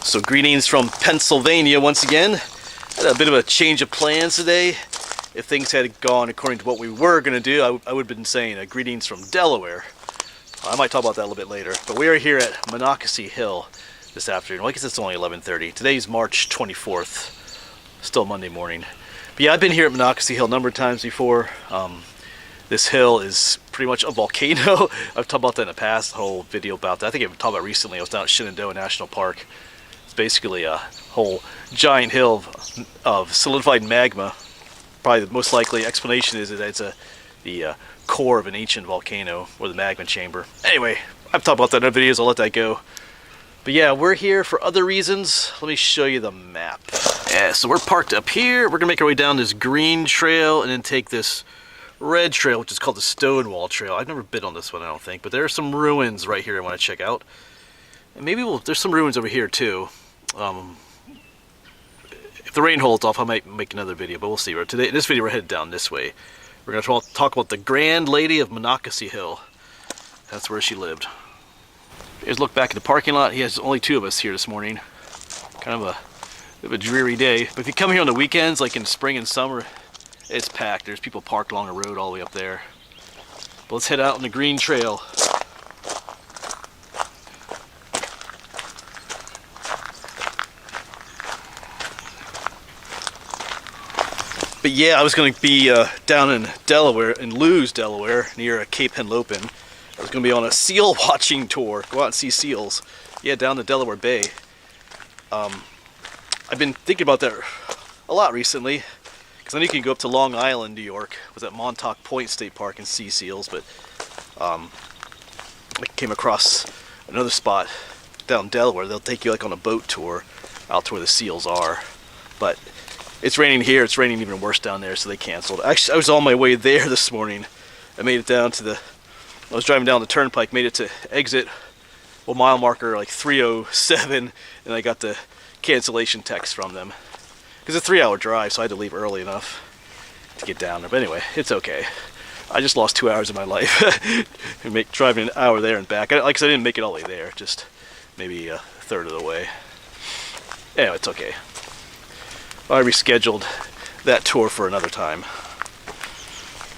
So greetings from Pennsylvania once again. Had a bit of a change of plans today. If things had gone according to what we were going to do, I would have been saying greetings from Delaware. I might talk about that a little bit later. But we are here at Monocacy Hill this afternoon. Well, I guess it's only 11:30. Today's March 24th. Still Monday morning. But yeah, I've been here at Monocacy Hill a number of times before. This hill is pretty much a volcano. I've talked about that in the past, a whole video about that. I think I've talked about it recently. I was down at Shenandoah National Park. It's basically a whole giant hill of solidified magma. Probably the most likely explanation is that it's the core of an ancient volcano, or the magma chamber. Anyway, I've talked about that in other videos, I'll let that go. But yeah, we're here for other reasons. Let me show you the map. Yeah, so we're parked up here. We're gonna make our way down this green trail and then take this red trail, which is called the Stonewall Trail. I've never been on this one, I don't think, but there are some ruins right here I want to check out. And maybe there's some ruins over here too. If the rain holds off, I might make another video, but we'll see. Today, in this video, we're headed down this way. We're going to talk about the Grand Lady of Monocacy Hill. That's where she lived. Here's a look back at the parking lot. He has only two of us here this morning. Kind of a bit of a dreary day. But if you come here on the weekends, like in spring and summer, it's packed. There's people parked along the road all the way up there. But let's head out on the green trail. But yeah, I was going to be down in Delaware, in Lewes, Delaware, near Cape Henlopen. I was going to be on a seal watching tour, go out and see seals. Yeah, down the Delaware Bay. I've been thinking about that a lot recently, because I know you can go up to Long Island, New York, was at Montauk Point State Park and see seals, but I came across another spot down in Delaware. They'll take you like on a boat tour out to where the seals are, but it's raining here. It's raining even worse down there, so they canceled. Actually, I was on my way there this morning. I made it down to I was driving down the turnpike, made it to exit, well, mile marker like 307, and I got the cancellation text from them. It's a 3-hour drive, so I had to leave early enough to get down there. But anyway, it's okay. I just lost 2 hours of my life driving an hour there and back. Like I said, I didn't make it all the way there, just maybe a third of the way. Anyway, it's okay. I rescheduled that tour for another time,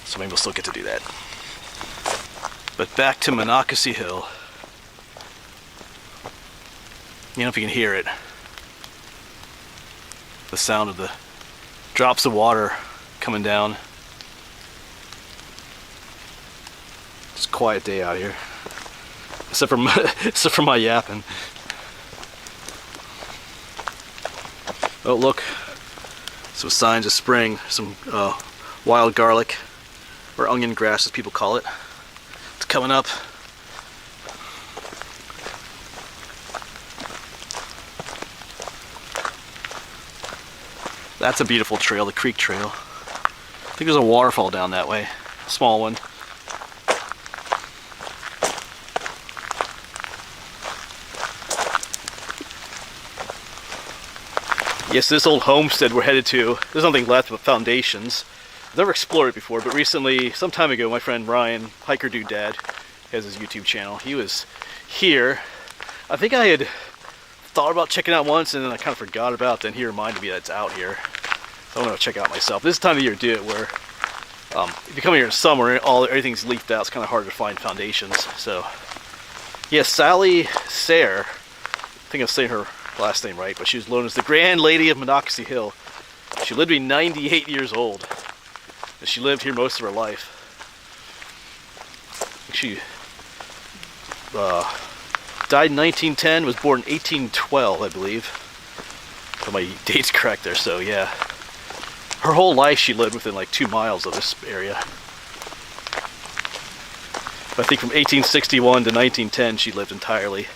so maybe we'll still get to do that. But back to Monocacy Hill. You know, if you can hear it, the sound of the drops of water coming down. It's a quiet day out here, except for my yapping. Oh, look. Some signs of spring, some wild garlic, or onion grass as people call it. It's coming up. That's a beautiful trail, the creek trail. I think there's a waterfall down that way, a small one. Yes, this old homestead we're headed to, there's nothing left but foundations. I've never explored it before, but recently, some time ago, my friend Ryan, Hiker Dude Dad, has his YouTube channel. He was here. I think I had thought about checking out once, and then I kind of forgot about it. Then he reminded me that it's out here. So I want to check it out myself. This is the time of year to do it, where if you come here in summer, everything's leafed out. It's kind of hard to find foundations. So, yeah, Sally Sayre, I think I'm saying her last name right, but she was known as the Grand Lady of Monocacy Hill. She lived to be 98 years old, and she lived here most of her life. She died in 1910, was born in 1812, I believe. If my date's correct there, so yeah. Her whole life she lived within like 2 miles of this area. But I think from 1861 to 1910 she lived entirely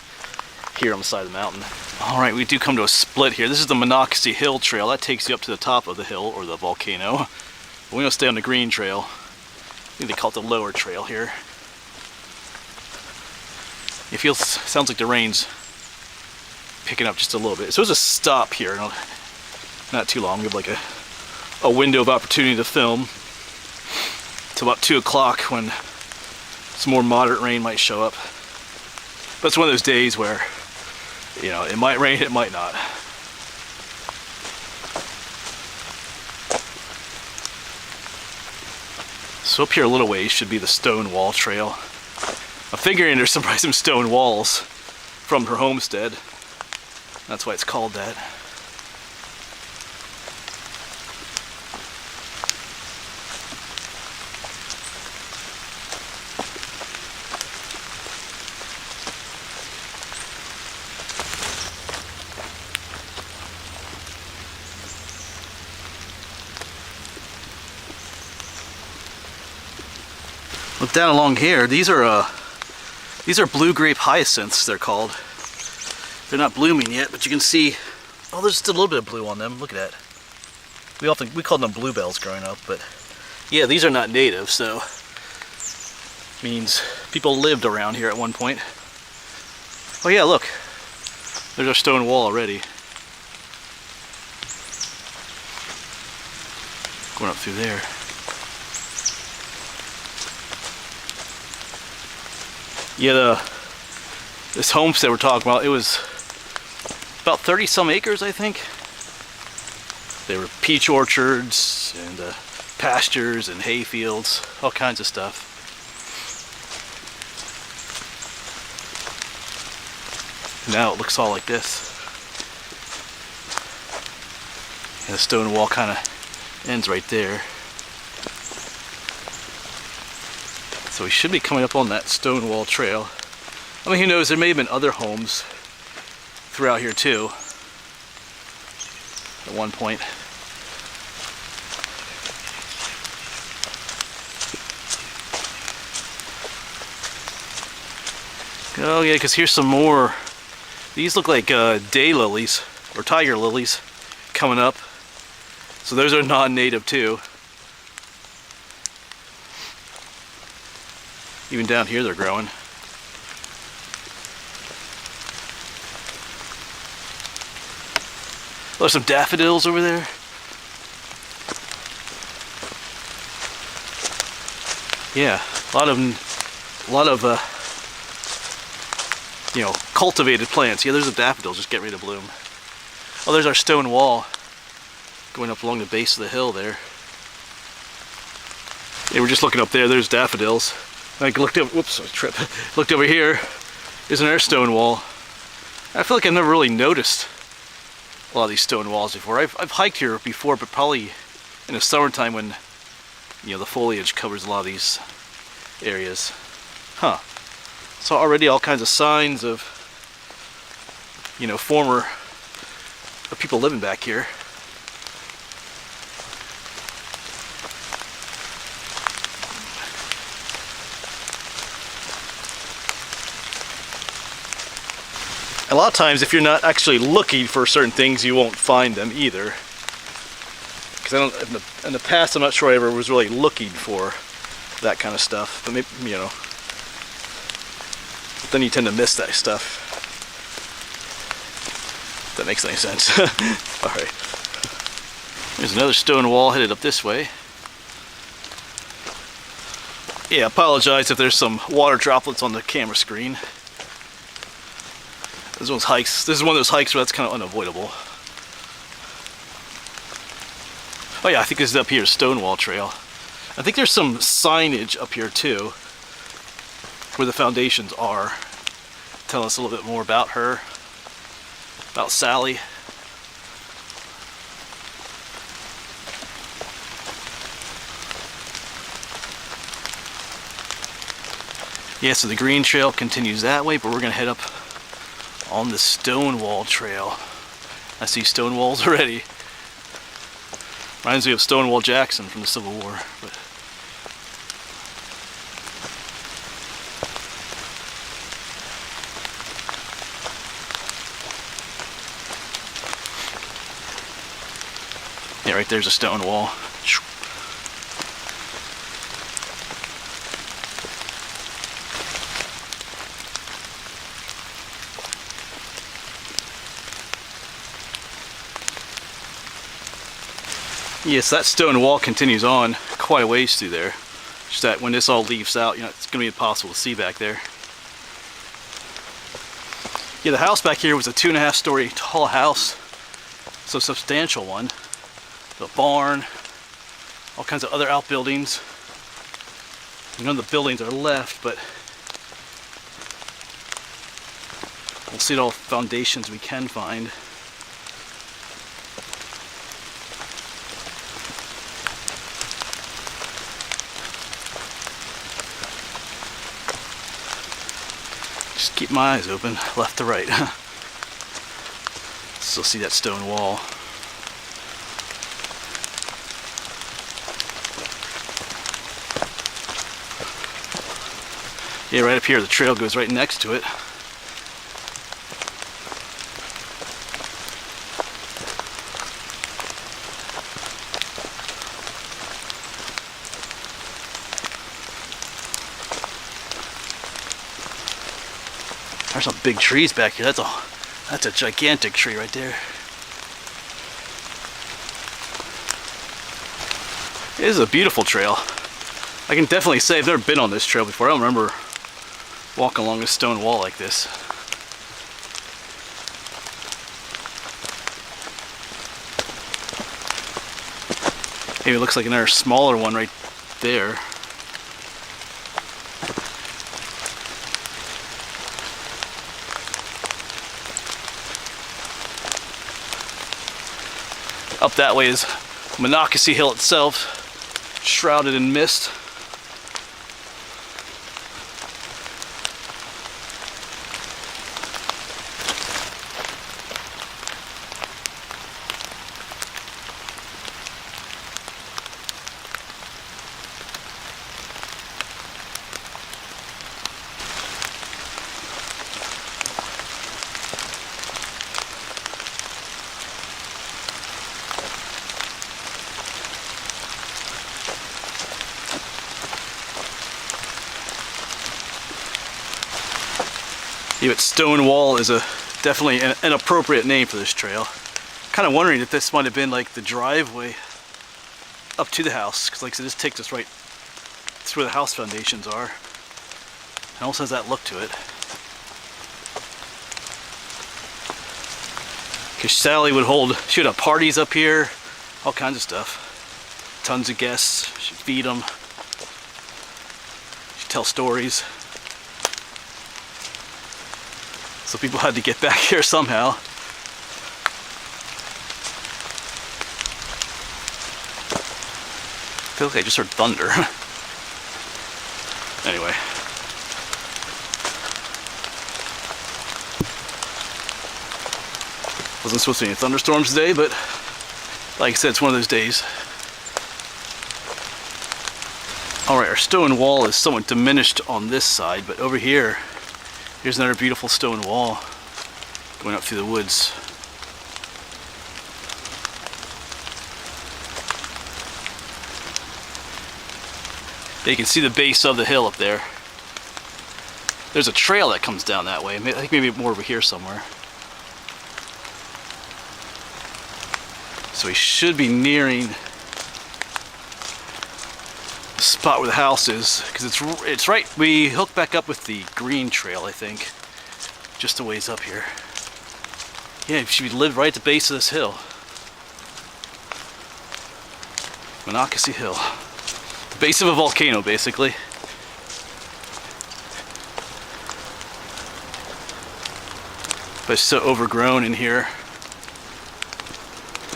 here on the side of the mountain. Alright, we do come to a split here. This is the Monocacy Hill Trail. That takes you up to the top of the hill, or the volcano. But we're going to stay on the green trail. I think they call it the lower trail here. It sounds like the rain's picking up just a little bit. So there's a stop here. Not too long. We have like a window of opportunity to film till about 2 o'clock when some more moderate rain might show up. But it's one of those days where You know, it might rain, it might not. So up here a little ways should be the Stonewall Trail. I'm figuring there's probably some stone walls from her homestead. That's why it's called that. Look down along here. These are blue grape hyacinths, they're called. They're not blooming yet, but you can see, oh, there's still a little bit of blue on them. Look at that. We called them bluebells growing up, but yeah, these are not native, so means people lived around here at one point. Oh yeah, look, there's our stone wall already. Going up through there. Yeah, this homestead we're talking about, it was about 30 some acres, I think. There were peach orchards and pastures and hay fields, all kinds of stuff. Now it looks all like this. And the stone wall kind of ends right there. So we should be coming up on that Stonewall Trail. I mean, who knows, there may have been other homes throughout here too at one point. Oh yeah, because here's some more. These look like day lilies or tiger lilies coming up. So those are non-native too. Even down here they're growing. There's some daffodils over there. Yeah, a lot of you know, cultivated plants. Yeah, there's the daffodils just getting ready to bloom. Oh, there's our stone wall going up along the base of the hill there. Yeah, we're just looking up there. There's daffodils. I looked up. Whoops, I tripped. Looked over here. There's another stone wall. I feel like I've never really noticed a lot of these stone walls before. I've hiked here before, but probably in the summertime when, you know, the foliage covers a lot of these areas. Huh. So already all kinds of signs of, you know, of people living back here. A lot of times, if you're not actually looking for certain things, you won't find them either. Because in the past, I'm not sure I ever was really looking for that kind of stuff. But maybe, you know, then you tend to miss that stuff. If that makes any sense. All right. There's another stone wall headed up this way. Yeah, I apologize if there's some water droplets on the camera screen. This is one of those hikes where that's kind of unavoidable. Oh yeah, I think this is up here, Stonewall Trail. I think there's some signage up here too, where the foundations are. Tell us a little bit more about her, about Sally. Yeah, so the green trail continues that way, but we're gonna head up on the Stonewall Trail. I see stone walls already. Reminds me of Stonewall Jackson from the Civil War. But yeah, right there's a stone wall. Yes, that stone wall continues on quite a ways through there. Just that when this all leaves out, you know, it's going to be impossible to see back there. Yeah, the house back here was a 2.5-story tall house, so substantial one. The barn, all kinds of other outbuildings. None of the buildings are left, but we'll see all foundations we can find. Just keep my eyes open, left to right. Still see that stone wall. Yeah, right up here, the trail goes right next to it. There's some big trees back here. That's a gigantic tree right there. It is a beautiful trail. I can definitely say I've never been on this trail before. I don't remember walking along a stone wall like this. Maybe it looks like another smaller one right there. Up that way is Monocacy Hill itself, shrouded in mist. Yeah, but Stonewall is definitely an appropriate name for this trail. Kind of wondering if this might have been like the driveway up to the house, because like I said, this takes us right through where the house foundations are. It also has that look to it. Because Sally she'd have parties up here, all kinds of stuff. Tons of guests, she'd feed them. She'd tell stories. So people had to get back here somehow. I feel like I just heard thunder. Anyway. Wasn't supposed to be any thunderstorms today, but like I said, it's one of those days. Alright, our stone wall is somewhat diminished on this side, but over here, here's another beautiful stone wall going up through the woods. You can see the base of the hill up there. There's a trail that comes down that way. I think maybe more over here somewhere. So we should be nearing the spot where the house is, because it's right. We hooked back up with the green trail, I think, just a ways up here. Yeah, she lived right at the base of this hill, Monocacy Hill, the base of a volcano, basically. But it's so overgrown in here.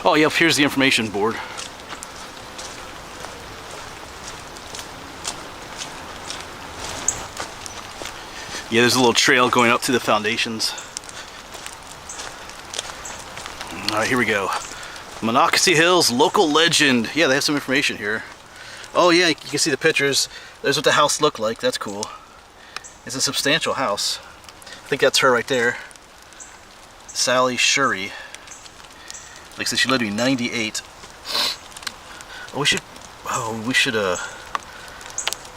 Oh, yep, here's the information board. Yeah, there's a little trail going up to the foundations. Alright, here we go. Monocacy Hills, local legend. Yeah, they have some information here. Oh yeah, you can see the pictures. There's what the house looked like. That's cool. It's a substantial house. I think that's her right there. Sally Shirey. Like I said, she lived to be 98. Oh, we should,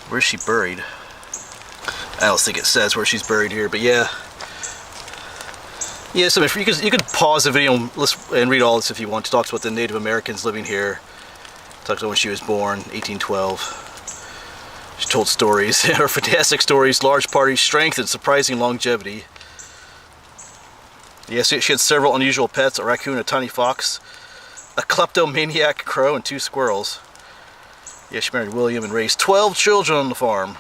where's she buried? I don't think it says where she's buried here, but yeah. Yeah, so you could pause the video and read all this if you want. It talks about the Native Americans living here. It talks about when she was born, 1812. She told stories, her fantastic stories, large parties, strength, and surprising longevity. Yeah, so she had several unusual pets: a raccoon, a tiny fox, a kleptomaniac crow, and 2 squirrels. Yeah, she married William and raised 12 children on the farm,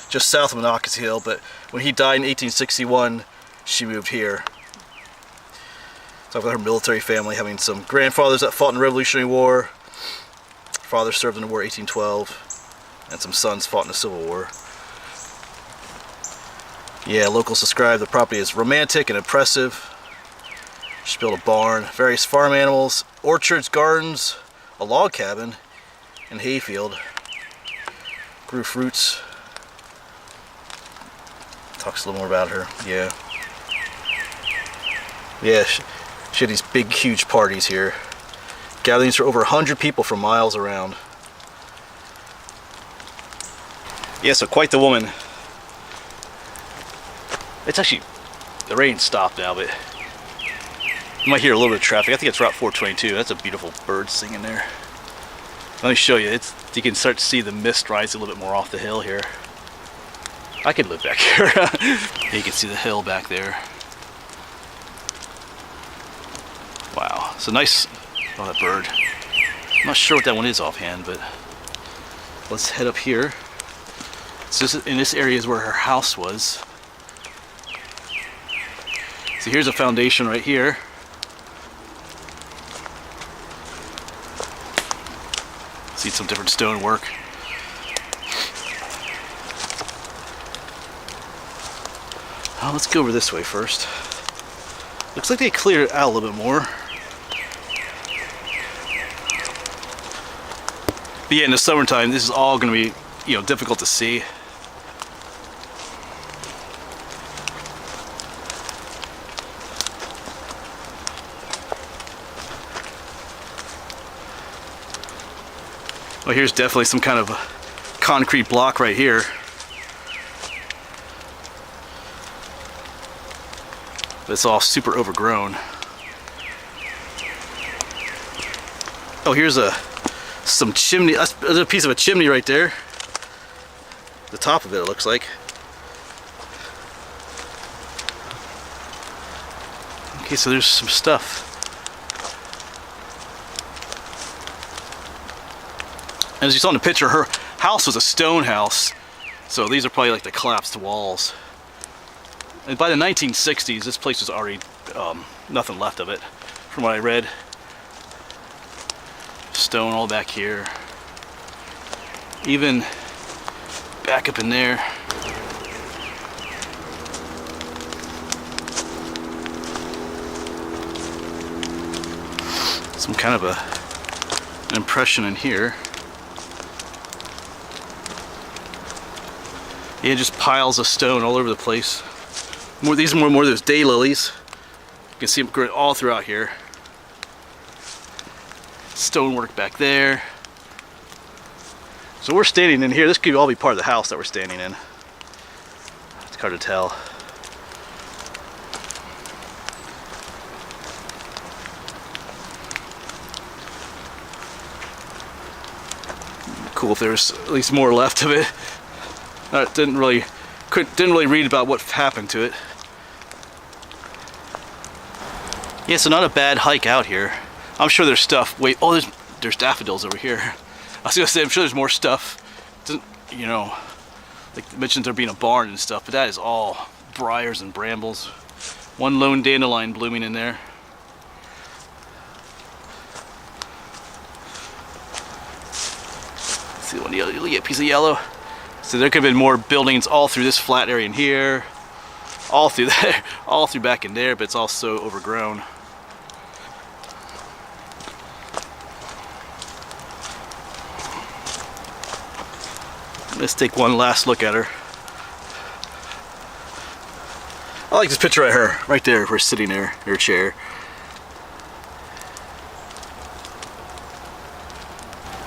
just south of Monocacy Hill, but when he died in 1861, she moved here. Talk about her military family, having some grandfathers that fought in the Revolutionary War, father served in the war in 1812, and some sons fought in the Civil War. Yeah, locals describe the property as romantic and impressive. She built a barn, various farm animals, orchards, gardens, a log cabin, and hayfield. Grew fruits. Talks a little more about her. Yeah. Yeah, she had these big, huge parties here. Gatherings for over 100 people from miles around. Yeah, so quite the woman. It's actually, the rain stopped now, but you might hear a little bit of traffic. I think it's Route 422. That's a beautiful bird singing there. Let me show you. You can start to see the mist rise a little bit more off the hill here. I could live back here. You can see the hill back there. Wow, it's a nice, oh, that bird. I'm not sure what that one is offhand, but let's head up here. So in this area is where her house was. So here's a foundation right here. See some different stonework. Oh, let's go over this way first. Looks like they cleared it out a little bit more. But yeah, in the summertime, this is all going to be, difficult to see. Well, here's definitely some kind of a concrete block right here. But it's all super overgrown. Oh, here's some chimney. There's a piece of a chimney right there. The top of it looks like. Okay, so there's some stuff. As you saw in the picture, her house was a stone house. So these are probably like the collapsed walls. And by the 1960s, this place was already nothing left of it, from what I read. Stone all back here. Even back up in there. Some kind of an impression in here. Yeah, just piles of stone all over the place. These are more of those daylilies. You can see them growing all throughout here. Stonework back there. So we're standing in here. This could all be part of the house that we're standing in. It's hard to tell. Cool if there's at least more left of it. Didn't really read about what happened to it. Yeah, so not a bad hike out here. I'm sure there's stuff. Wait, oh, there's daffodils over here. I was gonna say, I'm sure there's more stuff. Like mentioned there being a barn and stuff, but that is all briars and brambles. One lone dandelion blooming in there. Let's see, one yellow, a piece of yellow. So there could have been more buildings all through this flat area in here, all through there, all through back in there, but it's all so overgrown. Let's take one last look at her. I like this picture right here, right there, we're sitting there, in her chair.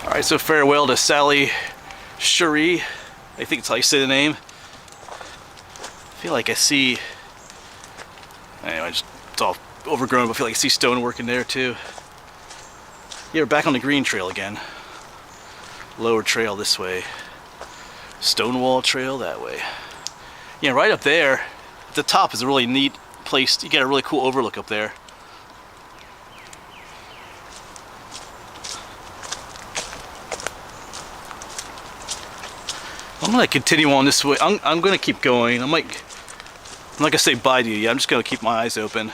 Alright, so farewell to Sally Shirey. I think it's how you say the name. I feel like I see, anyway, it's all overgrown, but I feel like I see stonework in there too. Yeah, we're back on the green trail again. Lower trail this way. Stonewall trail that way. Yeah, right up there, at the top is a really neat place. You get a really cool overlook up there. I'm gonna continue on this way. I'm gonna keep going. I'm not gonna say bye to you yet. I'm just gonna keep my eyes open.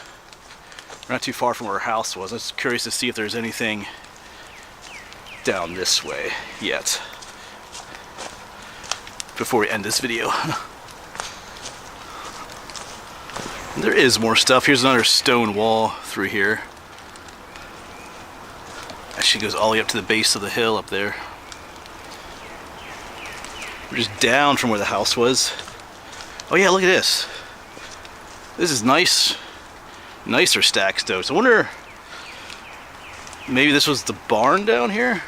We're not too far from where our house was. I'm just curious to see if there's anything down this way yet before we end this video. There is more stuff. Here's another stone wall through here. Actually goes all the way up to the base of the hill up there. We're just down from where the house was. Oh yeah, look at this. This is nice. Nicer stack stones. I wonder, maybe this was the barn down here?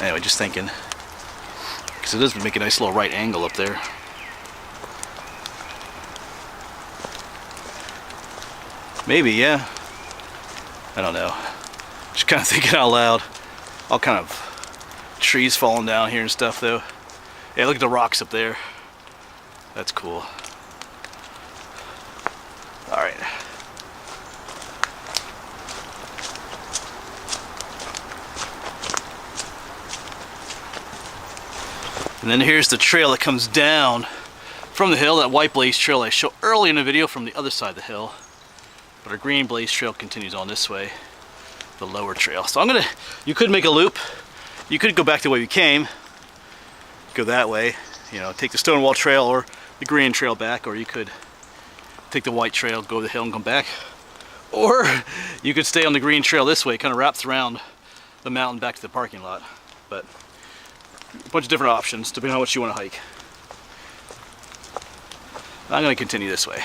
Anyway, just thinking. Because it does make a nice little right angle up there. Maybe, yeah. I don't know. Just kind of thinking out loud. All kind of trees falling down here and stuff though. Yeah, look at the rocks up there. That's cool. Alright. And then here's the trail that comes down from the hill, that white blaze trail I showed early in the video from the other side of the hill. But our green blaze trail continues on this way, the lower trail. So you could make a loop. You could go back the way we came, go that way, you know, take the Stonewall trail or the green trail back, or you could take the white trail, go the hill and come back. Or you could stay on the green trail this way, kind of wraps around the mountain back to the parking lot. But a bunch of different options depending on how much you want to hike. I'm going to continue this way.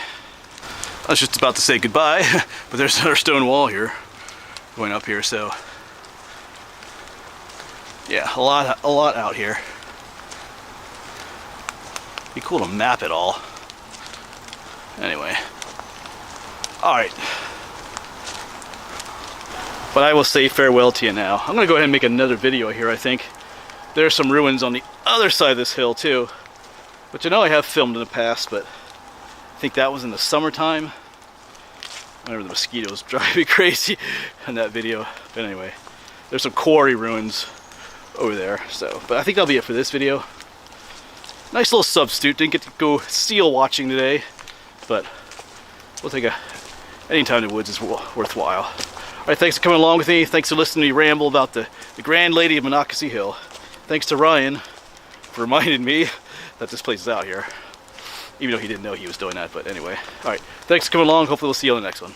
I was just about to say goodbye, but there's another stone wall here going up here, so yeah, a lot out here. Be cool to map it all. Anyway, all right. But I will say farewell to you now. I'm gonna go ahead and make another video here. I think there's some ruins on the other side of this hill too, which I know I have filmed in the past, but I think that was in the summertime. Whenever the mosquitoes drive me crazy in that video. But anyway, there's some quarry ruins over there. So, but I think that'll be it for this video. Nice little substitute. Didn't get to go seal watching today, but we'll take any time in the woods is worthwhile. All right, thanks for coming along with me. Thanks for listening to me ramble about the Grand Lady of Monocacy Hill. Thanks to Ryan for reminding me that this place is out here. Even though he didn't know he was doing that, but anyway. Alright, thanks for coming along. Hopefully we'll see you on the next one.